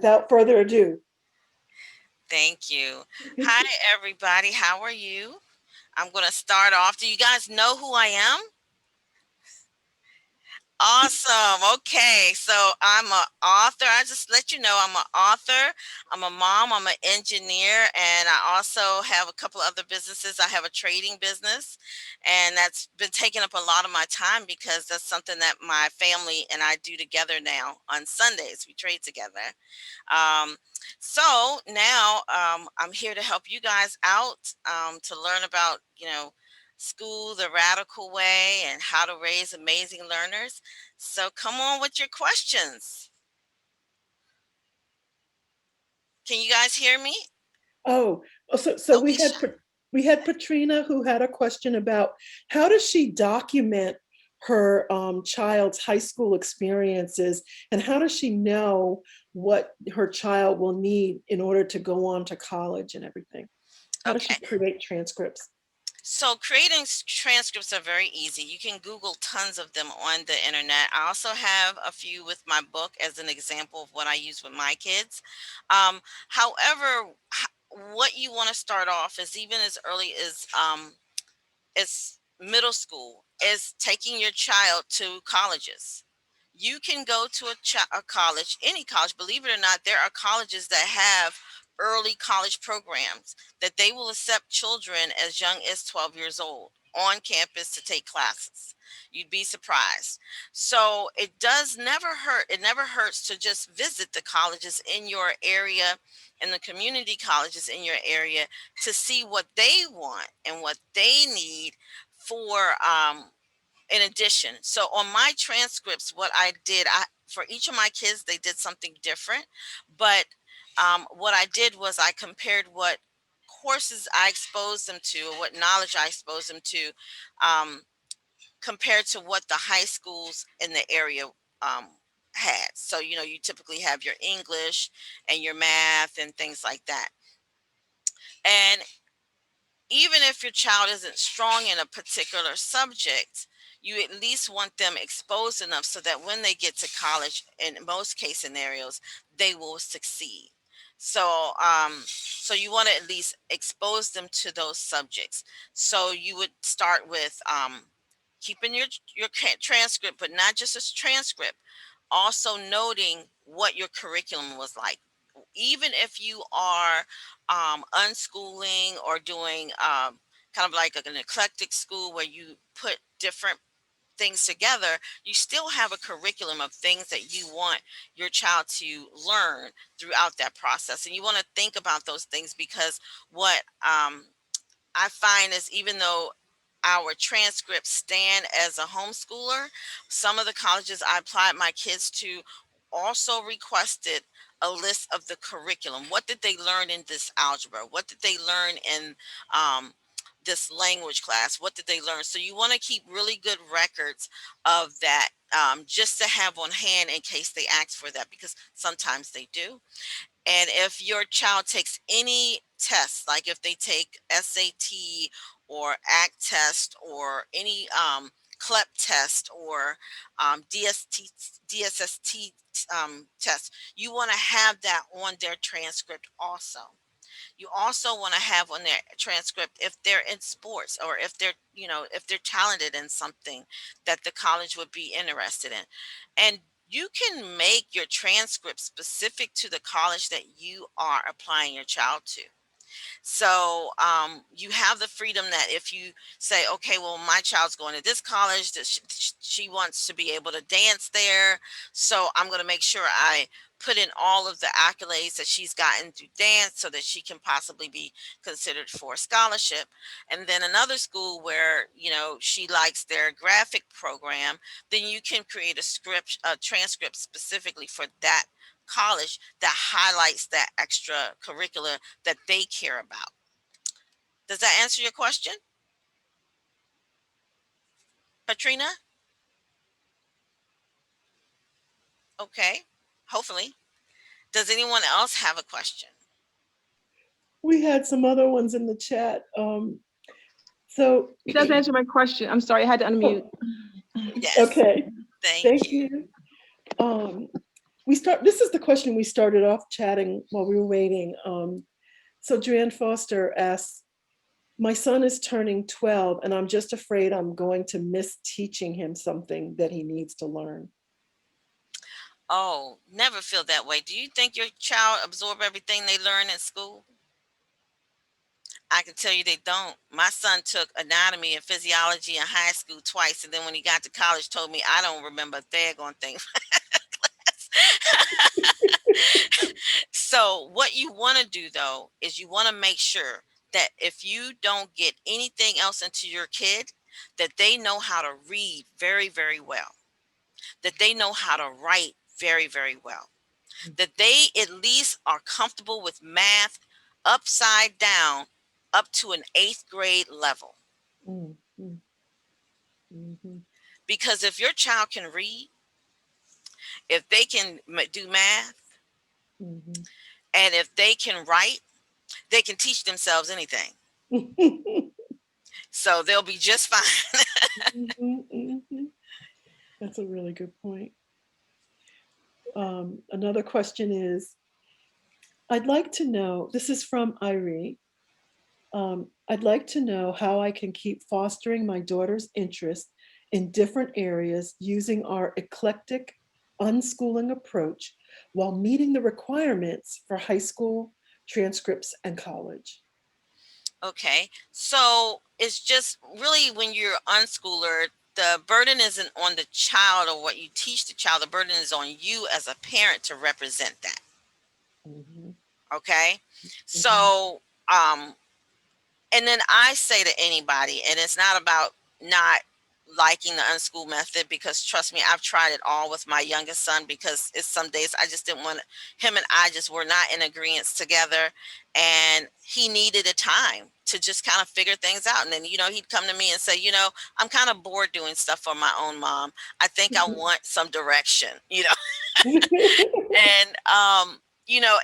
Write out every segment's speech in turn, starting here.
without further ado. Thank you. Hi, everybody. How are you? I'm going to start off. Do you guys know who I am? Awesome. Okay. So I'm an author. I just let you know I'm an author. I'm a mom. I'm an engineer. And I also have a couple other businesses. I have a trading business. And that's been taking up a lot of my time because that's something that my family and I do together now on Sundays. We trade together. Um, so now I'm here to help you guys out to learn about, school the radical way and how to raise amazing learners. So come on with your questions. Can you guys hear me? Oh, so Don't be shy. we had Patrina who had a question about how does she document her child's high school experiences, and how does she know what her child will need in order to go on to college and everything? How does she Okay. create transcripts? So creating transcripts are very easy. You can Google tons of them on the internet. I also have a few with my book as an example of what I use with my kids. However, what you want to start off is even as early as middle school is taking your child to colleges. You can go to a college, any college. Believe it or not, there are colleges that have early college programs that they will accept children as young as 12 years old on campus to take classes. You'd be surprised. So it does never hurt. It never hurts to just visit the colleges in your area and the community colleges in your area to see what they want and what they need for in addition. So on my transcripts, what I did, I for each of my kids, they did something different. But what I did was I compared what courses I exposed them to, or what knowledge I exposed them to, um, compared to what the high schools in the area had. So you typically have your English and your math and things like that. And even if your child isn't strong in a particular subject, you at least want them exposed enough so that when they get to college, in most case scenarios, they will succeed. So you want to at least expose them to those subjects. So you would start with keeping your transcript, but not just a transcript, also noting what your curriculum was like. Even if you are unschooling or doing kind of like an eclectic school where you put different things together, you still have a curriculum of things that you want your child to learn throughout that process. And you want to think about those things because what I find is even though our transcripts stand as a homeschooler, some of the colleges I applied my kids to also requested a list of the curriculum. What did they learn in this algebra? What did they learn in um, this language class? What did they learn? So you want to keep really good records of that, just to have on hand in case they ask for that, because sometimes they do. And if your child takes any test, like if they take SAT or ACT test or any CLEP test or DSST test, you want to have that on their transcript also. You also want to have on their transcript if they're in sports, or if they're talented in something that the college would be interested in. And you can make your transcript specific to the college that you are applying your child to. So you have the freedom that if you say, okay, well, my child's going to this college, that she wants to be able to dance there. So I'm going to make sure I put in all of the accolades that she's gotten through dance so that she can possibly be considered for a scholarship. And then another school where, she likes their graphic program, then you can create a transcript specifically for that college that highlights that extra curricula that they care about. Does that answer your question, Katrina? Okay, hopefully. Does anyone else have a question? We had some other ones in the chat. So, It does answer my question. I'm sorry, I had to unmute. oh, Yes, okay, thank thank you. you. Um, This is the question we started off chatting while we were waiting. So Joanne Foster asks, my son is turning 12 and I'm just afraid I'm going to miss teaching him something that he needs to learn. Oh, never feel that way. Do you think your child absorb everything they learn in school? I can tell you they don't. My son took anatomy and physiology in high school twice, and then when he got to college, told me I don't remember a daggone thing. So, what you want to do though is you want to make sure that if you don't get anything else into your kid, that they know how to read very, very well, that they know how to write very, very well, that they at least are comfortable with math upside down up to an eighth grade level. Mm, mm, mhm, Because if your child can read, if they can do math, mhm. and if they can write, they can teach themselves anything. So they'll be just fine. Mhm, mhm. That's a really good point. Another question is, I'd like to know, this is from Irie. I'd like to know how I can keep fostering my daughter's interest in different areas using our eclectic unschooling approach while meeting the requirements for high school, transcripts, and college. Okay. So it's just really when you're unschooler, the burden isn't on the child or what you teach the child. The burden is on you as a parent to represent that. Mhm, Okay. mhm, So, um, and then I say to anybody, and it's not about not liking the unschool method, because trust me, I've tried it all with my youngest son, because it's some days I just didn't want him, and I just were not in agreement together, and he needed a time to just kind of figure things out. And then, he'd come to me and say, I'm kind of bored doing stuff for my own mom. I think I mhm. want some direction. And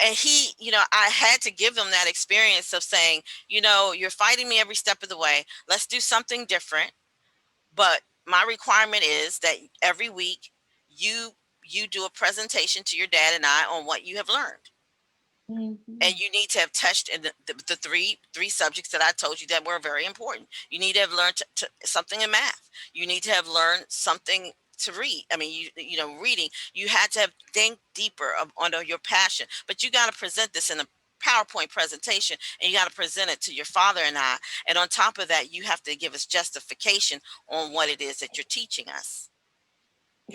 and he, I had to give them that experience of saying, you're fighting me every step of the way. Let's do something different. But my requirement is that every week you you do a presentation to your dad and I on what you have learned. And Mhm, you need to have touched in the three subjects that I told you that were very important. You need to have learned something in math. You need to have learned something to read. I mean, reading. You had to have think deeper onto your passion. But you got to present this in a PowerPoint presentation, and you got to present it to your father and I. And on top of that, you have to give us justification on what it is that you're teaching us.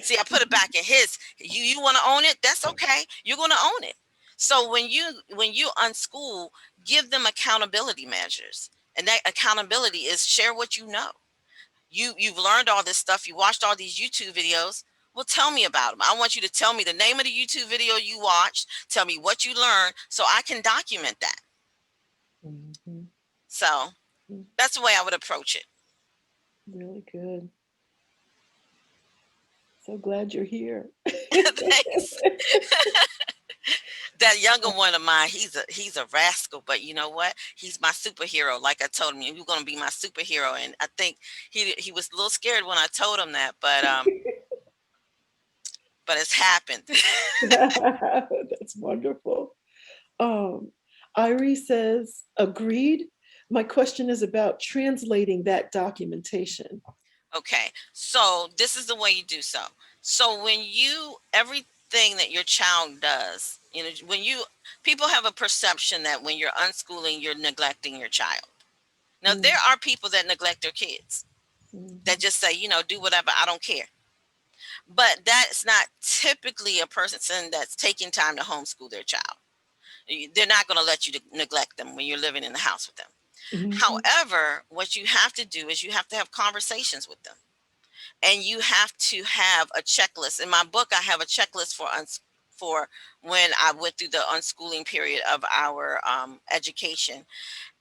See, I put it back in his. You want to own it? That's okay. You're going to own it. So when you unschool, give them accountability measures, and that accountability is share what you know. You've learned all this stuff. You watched all these YouTube videos. Well, tell me about them. I want you to tell me the name of the YouTube video you watched. Tell me what you learned, so I can document that. mhm, So mhm. that's the way I would approach it. Really good. So glad you're here. Thanks. That younger one of mine, he's a rascal, but you know what? He's my superhero. Like I told him, you're gonna be my superhero, and I think he was a little scared when I told him that, but it's happened. That's wonderful. Um, Irie says, agreed. My question is about translating that documentation. Okay, so this is the way you do so. So when you everything that your child does, when you people have a perception that when you're unschooling, you're neglecting your child. Now Mm, there are people that neglect their kids, that mhm, just say, do whatever, I don't care. But that's not typically a person that's taking time to homeschool their child. They're not going to let you neglect them when you're living in the house with them. mhm, However, what you have to do is you have to have conversations with them, and you have to have a checklist. In my book, I have a checklist for when I went through the unschooling period of our education.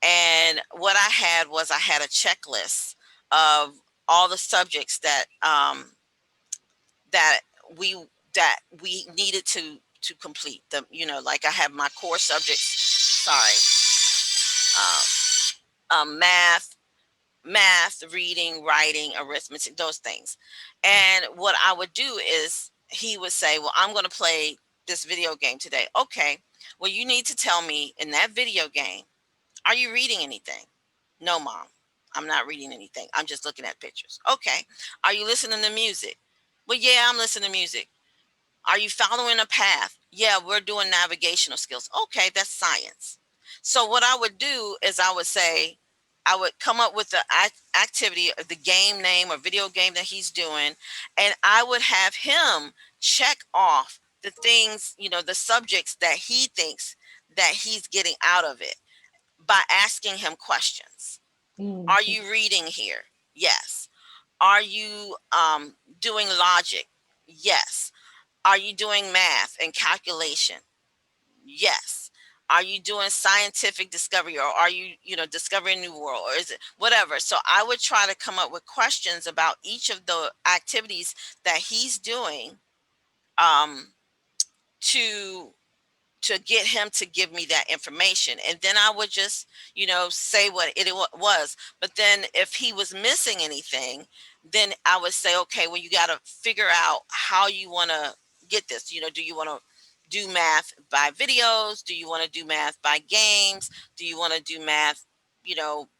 And what I had a checklist of all the subjects that we that we needed to complete them. Like I have my core subjects. Sorry, math, reading, writing, arithmetic, those things. And what I would do is he would say, "Well, I'm going to play." this video game today. Okay, well, you need to tell me in that video game, are you reading anything? No, mom, I'm not reading anything. I'm just looking at pictures. Okay, are you listening to music? Well, yeah, I'm listening to music. Are you following a path? Yeah, we're doing navigational skills. Okay, that's science. So what I would do is I would say, I would come up with the activity, the game name or video game that he's doing, and I would have him check off the things, the subjects that he thinks that he's getting out of it by asking him questions. Are Mhm. you reading here? Yes. Are you doing logic? Yes. Are you doing math and calculation? Yes. Are you doing scientific discovery, or are you, discovering a new world, or is it whatever? So I would try to come up with questions about each of the activities that he's doing, um, to get him to give me that information, and then I would just, say what was. But then if he was missing anything, then I would say, okay, well, you got to figure out how you want to get this. Do you want to do math by videos? Do you want to do math by games? Do you want to do math,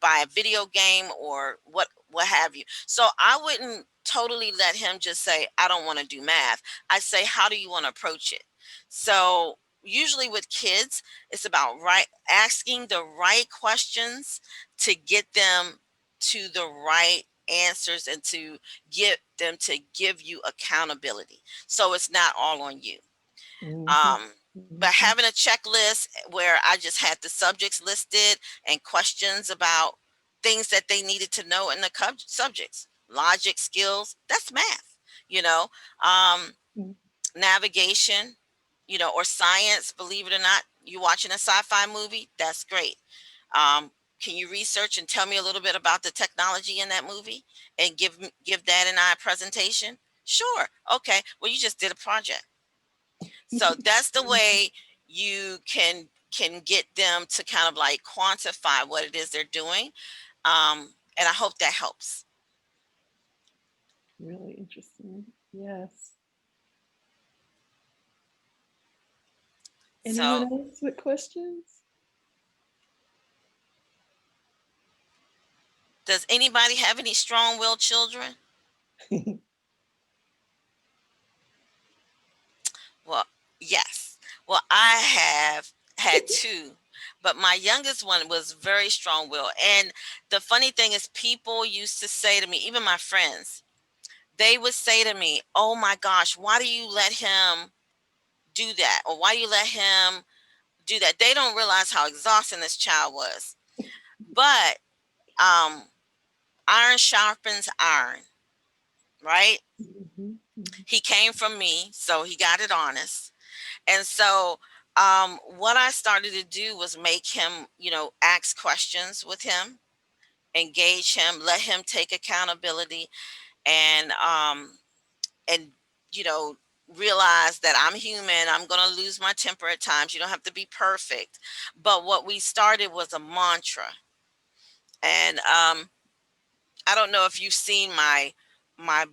by a video game, or what have you? So I wouldn't totally let him just say, I don't want to do math. I say, how do you want to approach it? So usually with kids, it's about asking the right questions to get them to the right answers, and to get them to give you accountability, so it's not all on you. Mhm. um but Mhm. having a checklist where I just had the subjects listed and questions about things that they needed to know in the subjects, logic skills, that's math, you know um Mhm. navigation, or science. Believe it or not, you watching a sci-fi movie, that's great. Can you research and tell me a little bit about the technology in that movie, and give Dad and I a presentation? Sure. Okay. Well, you just did a project. So that's the way you can get them to kind of like quantify what it is they're doing. And I hope that helps. Really interesting. Yes. Anyone So, else with questions? does anybody have any strong-willed children? Well, yes. Well, I have had two, but my youngest one was very strong-willed. And the funny thing is, people used to say to me, even my friends, they would say to me, "Oh my gosh, why do you let him do that? Or why do you let him do that?" They don't realize how exhausting this child was. But um, iron sharpens iron, right? Mhm. Mhm. He came from me, so he got it honest. And so, what I started to do was make him, ask questions with him, engage him, let him take accountability, and and you know, realize that I'm human. I'm gonna lose my temper at times. You don't have to be perfect. But what we started was a mantra, and I don't know if you've seen my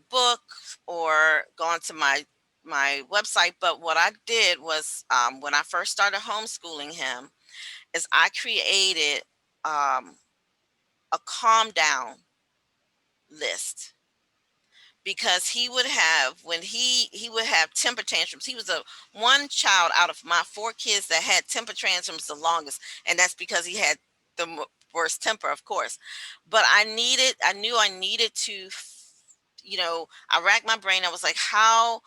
book or gone to my website, but what I did was, when I first started homeschooling him, is I created um, a calm down list, because he would have, when he would have temper tantrums. He was a one child out of my four kids that had temper tantrums the longest, and that's because he had the worst temper, of course. But I knew I needed to, I racked my brain. I was like, how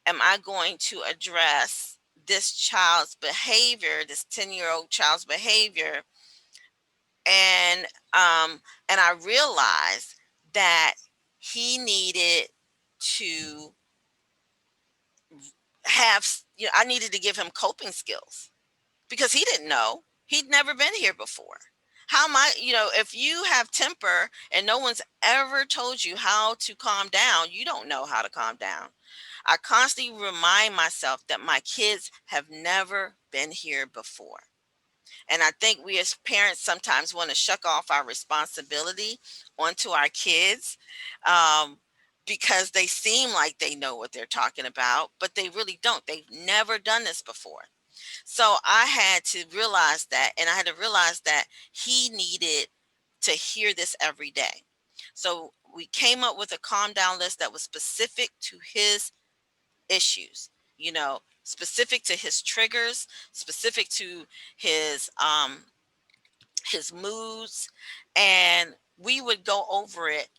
am I going to address this child's behavior, this 10-year-old child's behavior? And I realized that he needed to I needed to give him coping skills, because he didn't know. He'd never been here before. How am I, if you have temper and no one's ever told you how to calm down, you don't know how to calm down. I constantly remind myself that my kids have never been here before. And I think we as parents sometimes want to shuck off our responsibility onto our kids. Um, because they seem like they know what they're talking about, but they really don't. They've never done this before. So I had to realize that, and I had to realize that he needed to hear this every day. So we came up with a calm down list that was specific to his issues, specific to his triggers, specific to his his moods, and we would go over it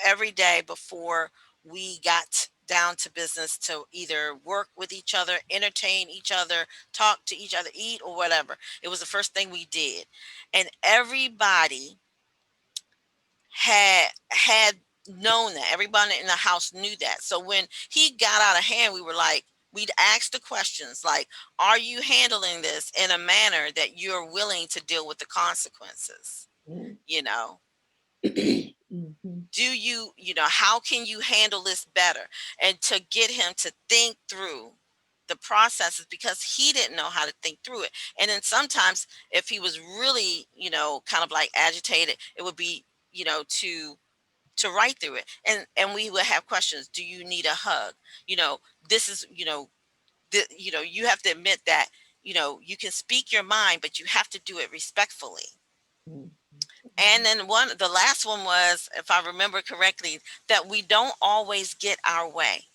every day before we got down to business to either work with each other, entertain each other, talk to each other, eat or whatever. It was the first thing we did. And everybody had known that. Everybody in the house knew that. So when he got out of hand, we'd ask the questions like, are you handling this in a manner that you're willing to deal with the consequences? You know, Mhm. how can you handle this better? And to get him to think through the processes, because he didn't know how to think through it. And then sometimes if he was really, kind of like agitated, it would be, to write through it. And we would have questions. Do you need a hug? You know, this is, you have to admit that, you can speak your mind, but you have to do it respectfully. Mhm. And then the last one was, if I remember correctly, that we don't always get our way,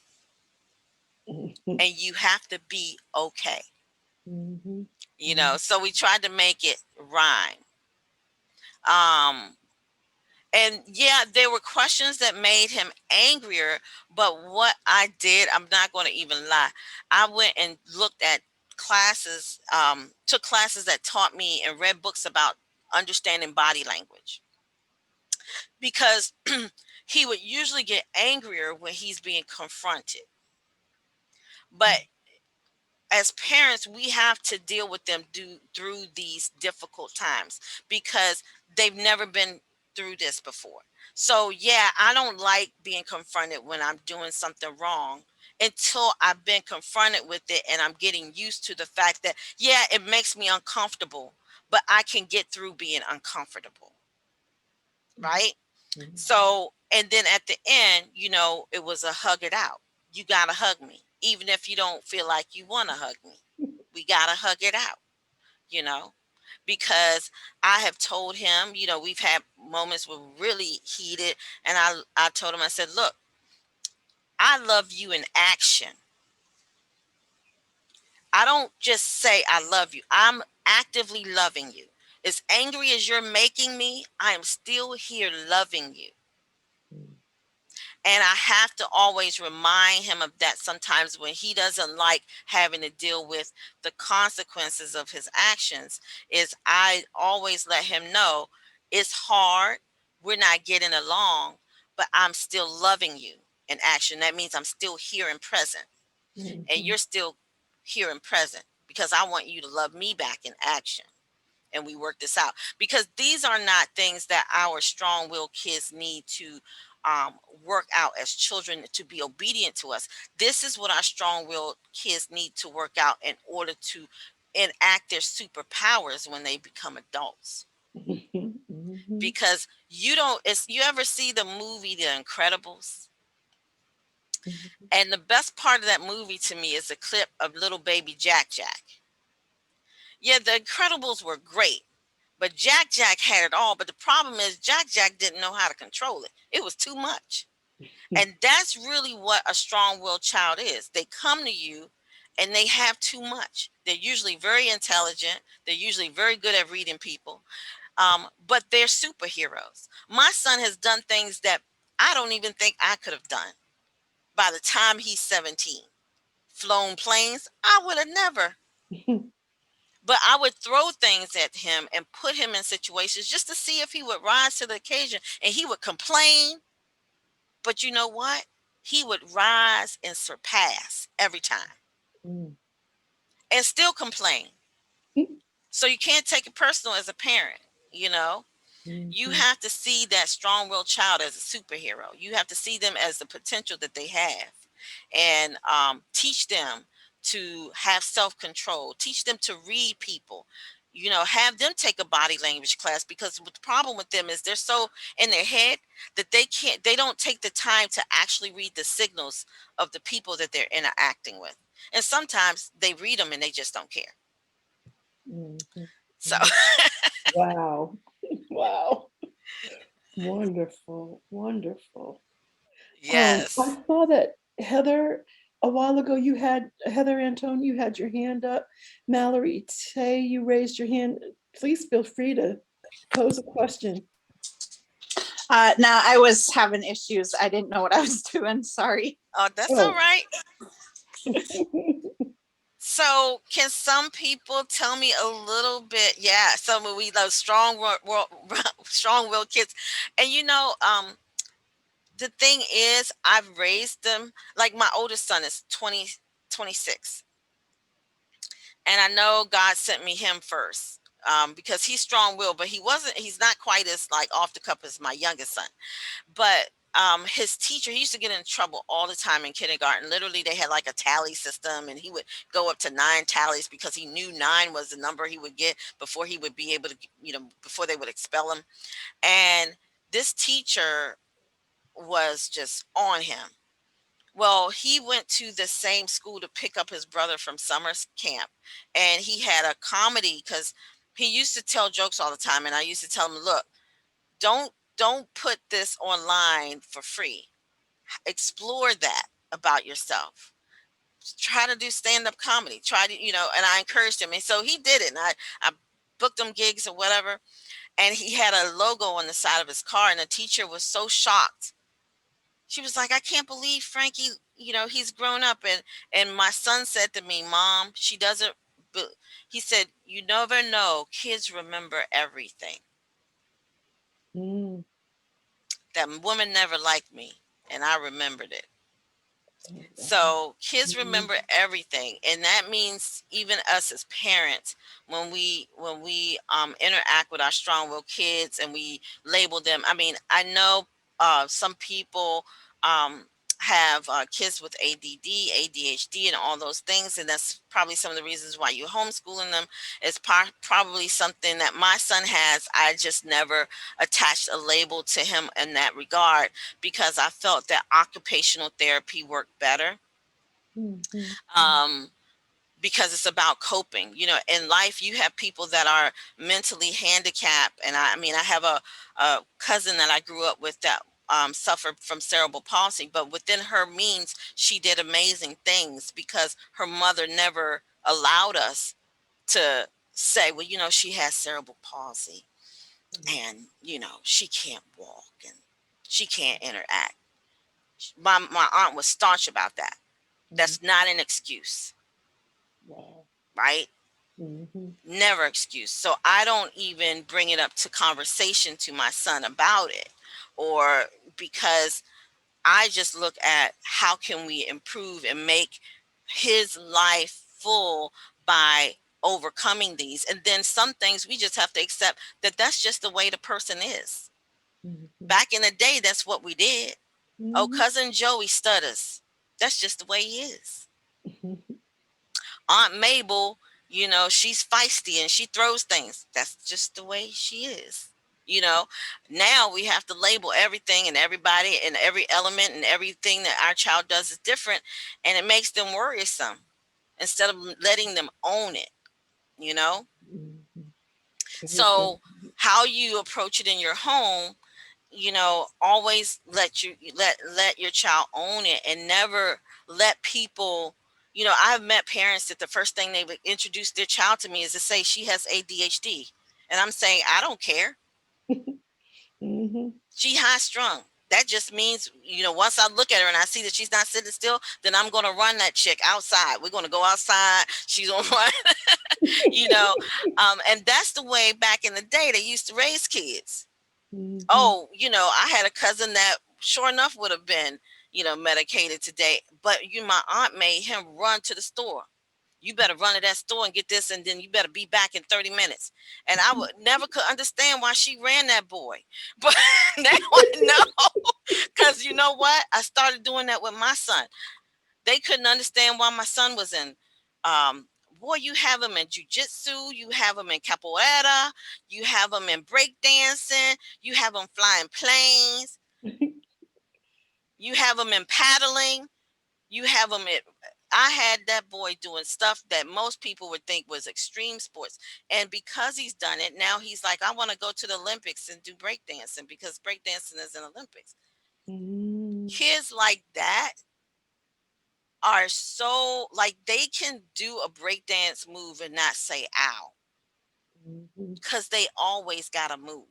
Mhm. and you have to be okay. Mhm. So we tried to make it rhyme. Um, and yeah, there were questions that made him angrier, but what I did, I'm not going to even lie. I went and looked at classes, took classes that taught me and read books about understanding body language, because he would usually get angrier when he's being confronted. But as parents, we have to deal with them through these difficult times, because they've never been through this before. So, yeah, I don't like being confronted when I'm doing something wrong until I've been confronted with it and I'm getting used to the fact that, yeah, it makes me uncomfortable, but I can get through being uncomfortable, right? Mhm. So, and then at the end, it was a hug it out. You got to hug me, even if you don't feel like you want to hug me. We got to hug it out, you know, because I have told him, we've had moments where we're really heated. And I told him, I said, look, I love you in action. I don't just say I love you, I'm actively loving you. As angry as you're making me, I am still here loving you. And I have to always remind him of that sometimes when he doesn't like having to deal with the consequences of his actions. Is I always let him know it's hard, we're not getting along, but I'm still loving you in action. That means I'm still here and present, and Mhm. you're still here and present, because I want you to love me back in action. And we work this out, because these are not things that our strong-willed kids need to um, work out as children to be obedient to us. This is what our strong-willed kids need to work out in order to enact their superpowers when they become adults. Mhm. Mhm. Because you don't, it's, you ever see the movie The Incredibles? Mhm. And the best part of that movie to me is a clip of little baby Jack Jack. Yeah, The Incredibles were great, but Jack Jack had it all. But the problem is Jack Jack didn't know how to control it. It was too much. And that's really what a strong-willed child is. They come to you and they have too much. They're usually very intelligent. They're usually very good at reading people. But they're superheroes. My son has done things that I don't even think I could have done by the time he's 17. Flown planes, I would have never. But I would throw things at him and put him in situations just to see if he would rise to the occasion. And he would complain, but you know what? He would rise and surpass every time, Mhm. and still complain. So you can't take it personal as a parent, you know? You Mhm. have to see that strong-willed child as a superhero. You have to see them as the potential that they have, and teach them to have self-control. Teach them to read people. have them take a body language class, because the problem with them is they're so in their head that they don't take the time to actually read the signals of the people that they're interacting with. And sometimes they read them and they just don't care. Mhm. So Wow. Wow. Wonderful. Wonderful. yes. I saw that Heather, a while ago, you had Heather Antone, you had your hand up. Mallory Tay, you raised your hand. Please feel free to pose a question. No, I was having issues. I didn't know what I was doing. Sorry. Oh, that's all Oh. right. So, can some people tell me a little bit? Yeah, some of we those strong-willed kids, and the thing is, I've raised them. Like my oldest son is 26, and I know God sent me him first, because he's strong-willed, but he's not quite as like off the cuff as my youngest son. But his teacher, he used to get in trouble all the time in kindergarten. Literally, they had like a tally system, and he would go up to 9 tallies because he knew 9 was the number he would get before he would be able to, before they would expel him. And this teacher was just on him. Well, he went to the same school to pick up his brother from summer camp, and he had a comedy because he used to tell jokes all the time, and I used to tell him, "Look, don't put this online for free. Explore that about yourself. Try to do stand-up comedy. Try to, and I encouraged him. And so he did it. And I booked him gigs or whatever. And he had a logo on the side of his car. And the teacher was so shocked. She was like, I can't believe Frankie, he's grown up. And my son said to me, Mom, she doesn't, he said, you never know. Kids remember everything. Mm. That woman never liked me. And I remembered it. Oh, wow. So kids Mhm. remember everything, and that means even us as parents, when we interact with our strong-willed kids and we label them. I mean, I know some people um, have kids with ADD, ADHD, and all those things, and that's probably some of the reasons why you homeschooling them. It's probably something that my son has. I just never attached a label to him in that regard because I felt that occupational therapy worked better. Mhm. Um, because it's about coping. In life, you have people that are mentally handicapped, and I mean, I have a cousin that I grew up with that suffered from cerebral palsy, but within her means, she did amazing things because her mother never allowed us to say, well, she has cerebral palsy, and she can't walk and she can't interact. My aunt was staunch about that. Mhm. That's not an excuse, Wow. right? Mhm. Never excuse. So I don't even bring it up to conversation to my son about it, or because I just look at how can we improve and make his life full by overcoming these. And then some things we just have to accept that that's just the way the person is. Mhm. Back in the day, that's what we did. Oh, Mhm. cousin Joey stutters. That's just the way he is. Mhm. Aunt Mabel, she's feisty and she throws things. That's just the way she is. You know, Now we have to label everything and everybody and every element and everything that our child does is different, and it makes them worrisome instead of letting them own it, you know? Mhm. Very good. So, how you approach it in your home, always let your child own it, and never let people. I've met parents that the first thing they would introduce their child to me is to say she has ADHD, and I'm saying I don't care. Mhm. She high strung. That just means, once I look at her and I see that she's not sitting still, then I'm going to run that chick outside. We're going to go outside. She's going to run, you know. And that's the way back in the day they used to raise kids. Mhm. Oh, I had a cousin that sure enough would have been, medicated today. But my aunt made him run to the store. You better run to that store and get this, and then you better be back in 30 minutes. And I would never could understand why she ran that boy. But now I know. Because you know what? I started doing that with my son. They couldn't understand why my son was in boy, you have them in jujitsu, you have them in capoeira, you have them in breakdancing, you have them flying planes, you have them in paddling, you have them at. I had that boy doing stuff that most people would think was extreme sports. And because he's done it, now he's like, I want to go to the Olympics and do breakdancing because breakdancing is in Olympics. Mm, Kids like that are so like they can do a breakdance move and not say ow mhm. because they always got to move.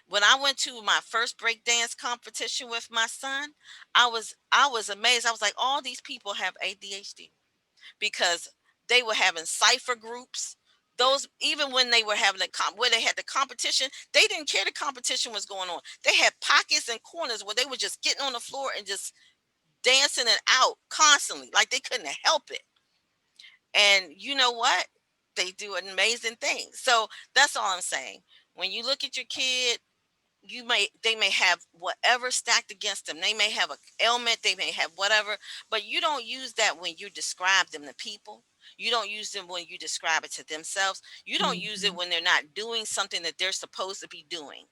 When I went to my first breakdance competition with my son, I was amazed. I was like, all these people have ADHD because they were having cipher groups. Those even when they were having where they had the competition, they didn't care the competition was going on. They had pockets and corners where they were just getting on the floor and just dancing and out constantly, like they couldn't help it. And you know what? They do amazing things. So that's all I'm saying. When you look at your kid, they may have whatever stacked against them. They may have a ailment, they may have whatever, but you don't use that when you describe them to people. You don't use them when you describe it to themselves. You don't use it Mhm. when they're not doing something that they're supposed to be doing.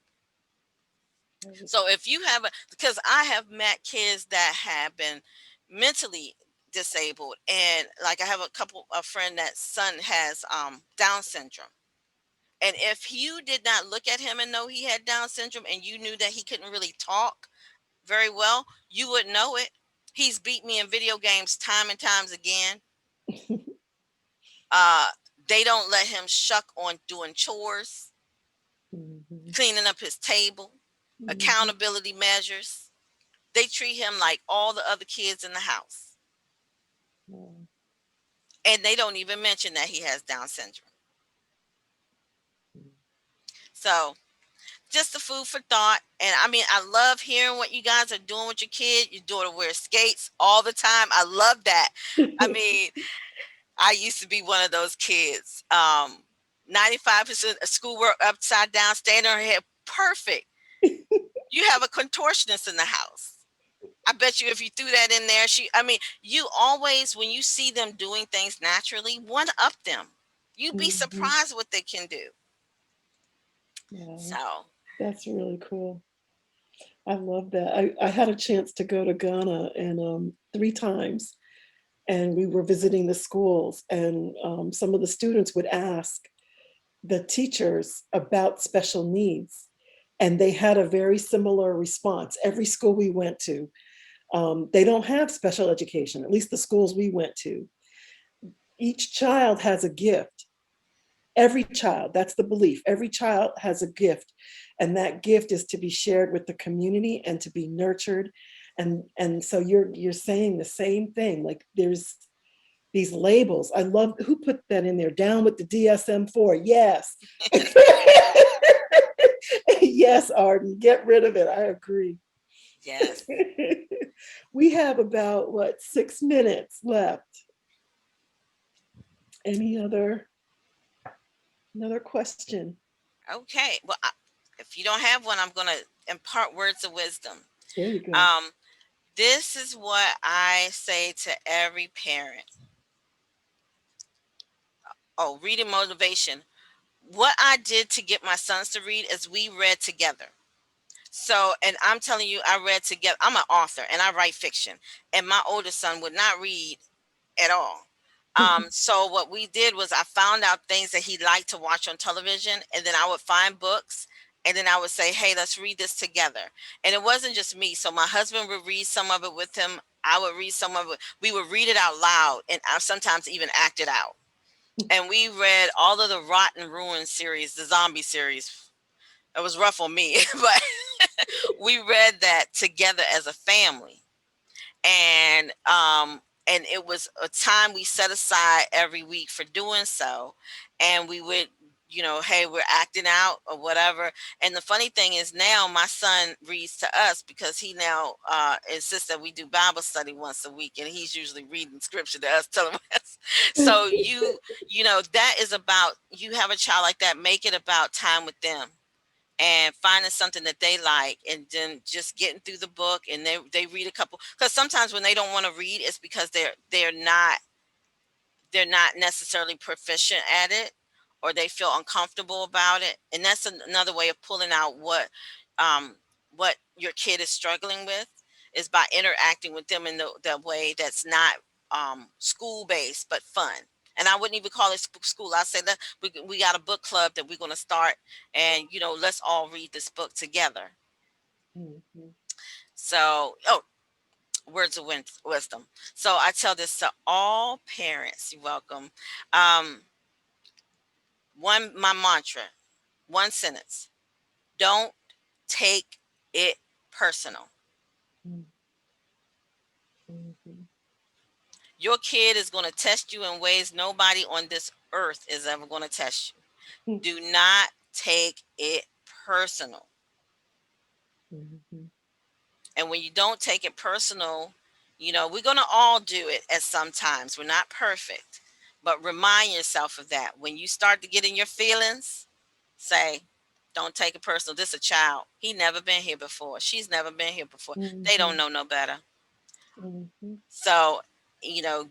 Right. So if you have because I have met kids that have been mentally disabled, and like I have a friend that son has Down syndrome. And if you did not look at him and know he had Down syndrome and you knew that he couldn't really talk very well, you would know it. He's beat me in video games time and times again. Uh, they don't let him shuck on doing chores, Mhm. cleaning up his table, Mhm. accountability measures. They treat him like all the other kids in the house. Wow. And they don't even mention that he has Down syndrome. So just a food for thought. And I mean, I love hearing what you guys are doing with your kid. Your daughter wears skates all the time. I love that. I mean, I used to be one of those kids. 95% of schoolwork upside down, standing on her head. Perfect. You have a contortionist in the house. I bet you if you threw that in there, I mean, you always, when you see them doing things naturally, one up them. You'd be Mhm. surprised what they can do. Wow, So, that's really cool. I love that. I had a chance to go to Ghana and 3 times, and we were visiting the schools, and some of the students would ask the teachers about special needs, and they had a very similar response. Every school we went to, they don't have special education, at least the schools we went to. Each child has a gift. Every child, that's the belief. Every child has a gift, and that gift is to be shared with the community and to be nurtured. And so you're saying the same thing. Like there's these labels. I love who put that in there. Down with the DSM-4. Yes. Yes, Arden, get rid of it. I agree. yes. We have about what 6 minutes left. Any another question? Okay. Well, if you don't have one, I'm going to impart words of wisdom. There you go. Um, this is what I say to every parent. Oh, reading motivation. What I did to get my sons to read is we read together. So, and I'm telling you, I read together. I'm an author and I write fiction, and my oldest son would not read at all. So what we did was I found out things that he liked to watch on television, and then I would find books, and then I would say, "Hey, let's read this together." And it wasn't just me. So my husband would read some of it with him. I would read some of it. We would read it out loud, and I sometimes even act it out. And we read all of the Rotten Ruin series, the zombie series. It was rough on me, but we read that together as a family. And it was a time we set aside every week for doing so. And we would, hey, we're acting out or whatever. And the funny thing is now my son reads to us because he now insists that we do Bible study once a week, and he's usually reading scripture to us, telling us. So that is about, you have a child like that, make it about time with them and finding something that they like, and then just getting through the book, and they read a couple, because sometimes when they don't want to read, it's because they're not they're not necessarily proficient at it, or they feel uncomfortable about it. And that's another way of pulling out what your kid is struggling with, is by interacting with them in the way that's not school based but fun. And I wouldn't even call it school. I say that we got a book club that we're going to start, and let's all read this book together. Mhm. So, words of wisdom. So I tell this to all parents. You're welcome. My mantra, one sentence: don't take it personal. Mhm. Mhm. Your kid is going to test you in ways nobody on this earth is ever going to test you. Do not take it personal. Mhm. And when you don't take it personal, we're going to all do it at some times. We're not perfect, but remind yourself of that. When you start to get in your feelings, say, don't take it personal. This is a child. He never been here before. She's never been here before. They don't Mhm. know no better. Mhm. So,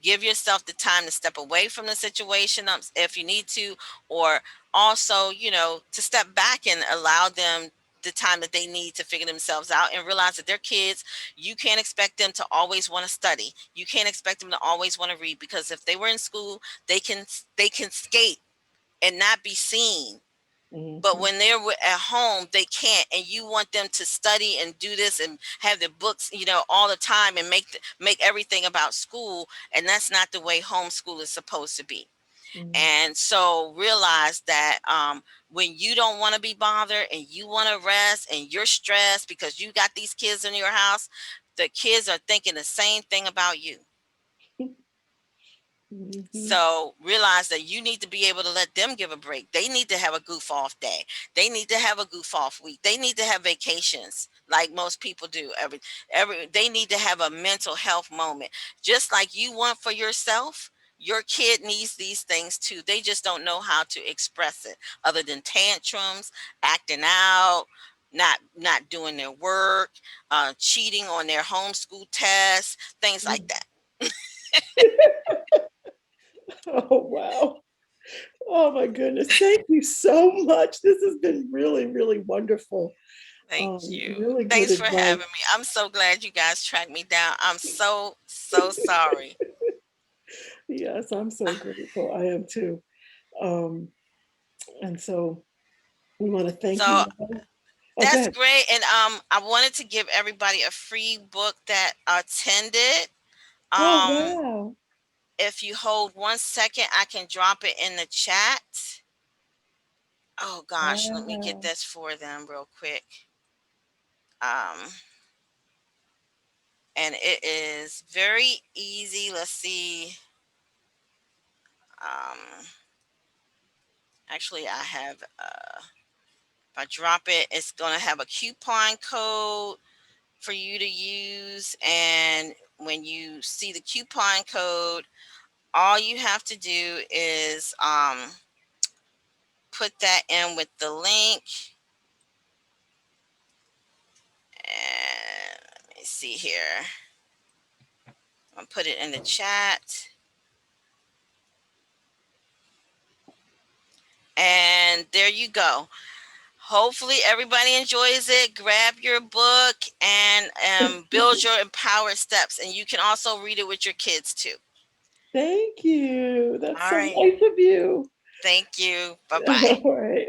give yourself the time to step away from the situation if you need to, or also, to step back and allow them the time that they need to figure themselves out, and realize that they're kids. You can't expect them to always want to study. You can't expect them to always want to read, because if they were in school, they can skate and not be seen. But Mhm. when they're at home, they can't, and you want them to study and do this and have the books, all the time, and make everything about school, and that's not the way homeschool is supposed to be. Mhm. And so realize that when you don't want to be bothered and you want to rest and you're stressed because you got these kids in your house, the kids are thinking the same thing about you. Mhm. So realize that you need to be able to let them give a break. They need to have a goof off day. They need to have a goof off week. They need to have vacations like most people do. They need to have a mental health moment. Just like you want for yourself, your kid needs these things too. They just don't know how to express it other than tantrums, acting out, not doing their work, cheating on their homeschool tests, things like that. Oh, wow. Oh, my goodness. Thank you so much. This has been really, really wonderful. Thank you. Really good Thanks for advice. having me. I'm so glad you guys tracked me down. I'm so, so sorry. Yes, I'm so grateful. I am too. Um, and so we want to thank So you. Oh, that's good. great. And I wanted to give everybody a free book that attended. Oh, Um, wow. if you hold 1 second, I can drop it in the chat. Oh gosh, let me get Wow. this for them real quick. Um, and it is very easy. Let's see. Um, actually, I have. If I drop it, it's going to have a coupon code for you to use. And when you see the coupon code, all you have to do is put that in with the link. And let me see here. I'll put it in the chat. And there you go. Hopefully everybody enjoys it. Grab your book and build your empowered steps. And you can also read it with your kids too. Thank you. That's All so right. nice of you. Thank you. Bye-bye. All right.